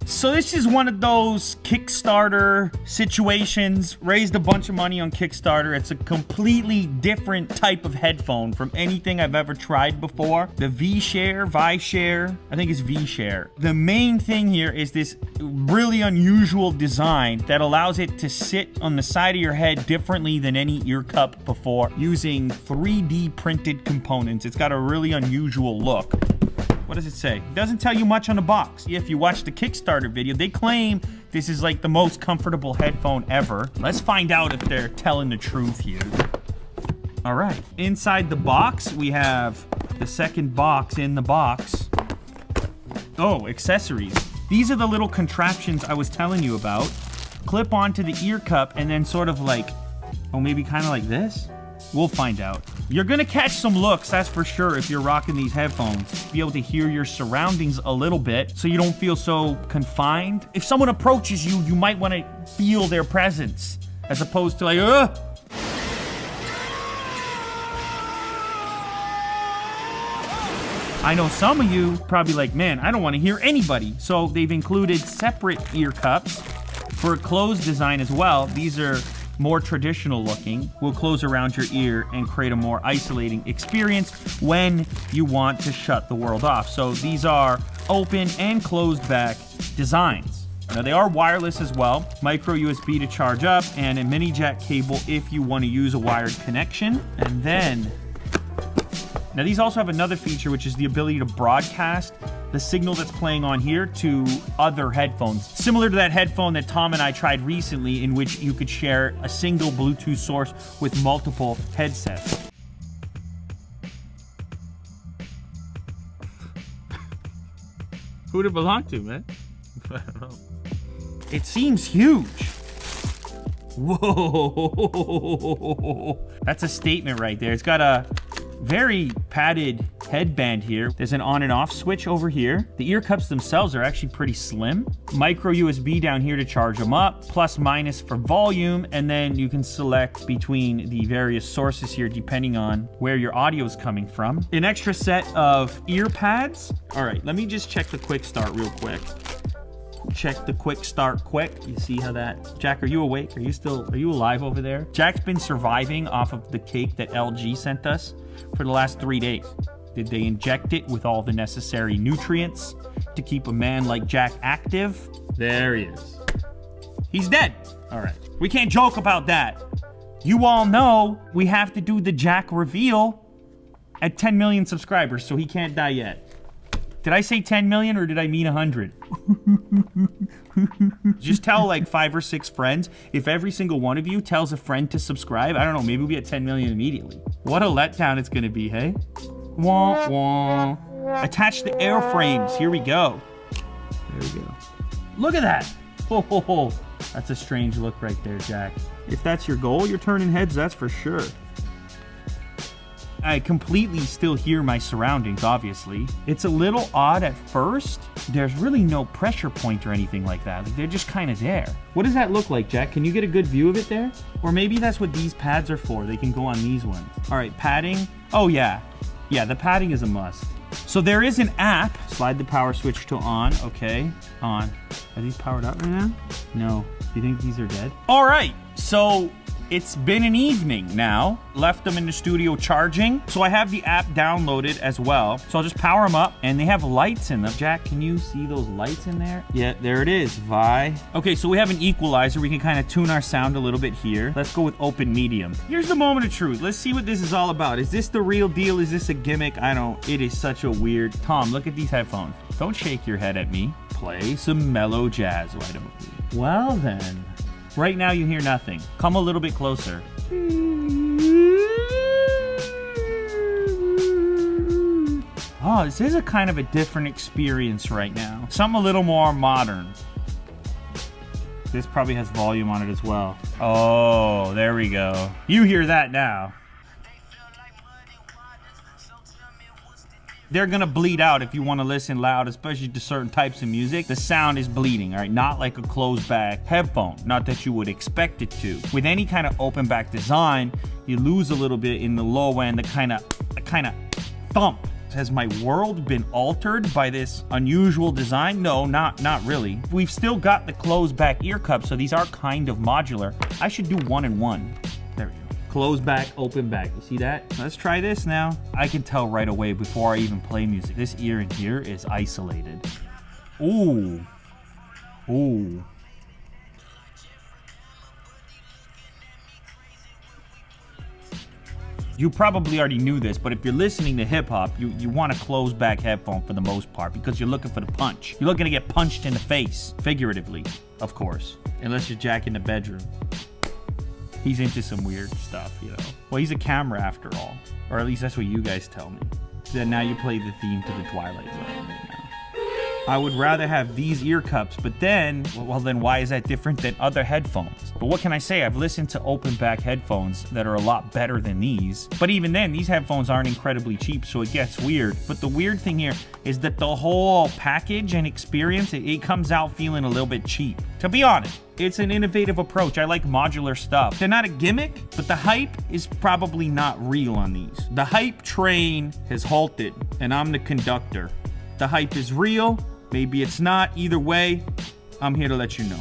So this is one of those Kickstarter situations. Raised a bunch of money on Kickstarter. It's a completely different type of headphone from anything I've ever tried before. The VIE SHAIR, I think it's VIE SHAIR. The main thing here is this really unusual design that allows it to sit on the side of your head differently than any ear cup before, using 3D printed components. It's got a really unusual look. What does it say? It doesn't tell you much on the box. If you watch the Kickstarter video, they claim this is like the most comfortable headphone ever. Let's find out if they're telling the truth here. All right. Inside the box, we have the second box in the box. Oh, accessories. These are the little contraptions I was telling you about. Clip onto the ear cup and then sort of like, oh, maybe kind of like this? We'll find out. You're gonna catch some looks, that's for sure, if you're rocking these headphones. Be able to hear your surroundings a little bit so you don't feel so confined. If someone approaches you, you might want to feel their presence as opposed to like, ugh. I know some of you probably like, man, I don't want to hear anybody. So they've included separate ear cups for a closed design as well. These are more traditional looking, will close around your ear and create a more isolating experience when you want to shut the world off. So these are open and closed back designs. Now they are wireless as well, micro USB to charge up, and a mini jack cable if you want to use a wired connection. And then, now these also have another feature, which is the ability to broadcast the signal that's playing on here to other headphones. Similar to that headphone that Tom and I tried recently, in which you could share a single Bluetooth source with multiple headsets. Who'd it belong to, man? I don't know. It seems huge. Whoa. That's a statement right there. It's got a very padded headband here. There's an on and off switch over here. The ear cups themselves are actually pretty slim. Micro USB down here to charge them up, plus minus for volume, and then you can select between the various sources here depending on where your audio is coming from. An extra set of ear pads. All right, let me just check the quick start real quick. Check the quick start quick. You see how that... Jack, are you awake? Are you alive over there? Jack's been surviving off of the cake that LG sent us for the last 3 days. Did they inject it with all the necessary nutrients to keep a man like Jack active? There he is. He's dead. All right. We can't joke about that. You all know we have to do the Jack reveal at 10 million subscribers, so he can't die yet. Did I say 10 million or did I mean 100? Just tell like 5 or 6 friends. If every single one of you tells a friend to subscribe, I don't know, maybe we'll be at 10 million immediately. What a letdown it's gonna be, hey? Wah, wah. Attach the airframes. Here we go. There we go. Look at that. Ho, ho, ho. That's a strange look right there, Jack. If that's your goal, you're turning heads, that's for sure. I completely still hear my surroundings, obviously. It's a little odd at first. There's really no pressure point or anything like that. Like, they're just kind of there. What does that look like, Jack? Can you get a good view of it there? Or maybe that's what these pads are for. They can go on these ones. All right, padding. Oh, yeah. Yeah, the padding is a must. So there is an app. Slide the power switch to on. Okay, on. Are these powered up right now? No. Do you think these are dead? All right, so it's been an evening now. Left them in the studio charging. So I have the app downloaded as well. So I'll just power them up and they have lights in them. Jack, can you see those lights in there? Yeah, there it is, VIE. Okay, so we have an equalizer. We can kind of tune our sound a little bit here. Let's go with open medium. Here's the moment of truth. Let's see what this is all about. Is this the real deal? Is this a gimmick? I don't. It is such a weird... Tom, look at these headphones. Don't shake your head at me. Play some mellow jazz, why don't we? Well then. Right now you hear nothing. Come a little bit closer. Oh, this is a kind of a different experience right now. Something a little more modern. This probably has volume on it as well. Oh, there we go. You hear that now. They're gonna bleed out if you want to listen loud, especially to certain types of music. The sound is bleeding, all right? Not like a closed back headphone, not that you would expect it to. With any kind of open back design, you lose a little bit in the low end, the kind of thump Has my world been altered by this unusual design? No, not really. We've still got the closed back ear cups, so these are kind of modular. I should do 1 and 1. There we go. Close back, open back. You see that? Let's try this now. I can tell right away before I even play music. This ear in here is isolated. Ooh. Ooh. You probably already knew this, but if you're listening to hip-hop, you want a closed back headphone for the most part because you're looking for the punch. You're looking to get punched in the face, figuratively, of course. Unless you're Jack in the bedroom. He's into some weird stuff, you know. Well, he's a camera after all. Or at least that's what you guys tell me. Then now you play the theme to the Twilight Zone right now. I would rather have these ear cups, but then, well then why is that different than other headphones? But what can I say? I've listened to open back headphones that are a lot better than these. But even then, these headphones aren't incredibly cheap, so it gets weird. But the weird thing here is that the whole package and experience, it comes out feeling a little bit cheap. To be honest, it's an innovative approach. I like modular stuff. They're not a gimmick, but the hype is probably not real on these. The hype train has halted, and I'm the conductor. The hype is real. Maybe it's not. Either way, I'm here to let you know.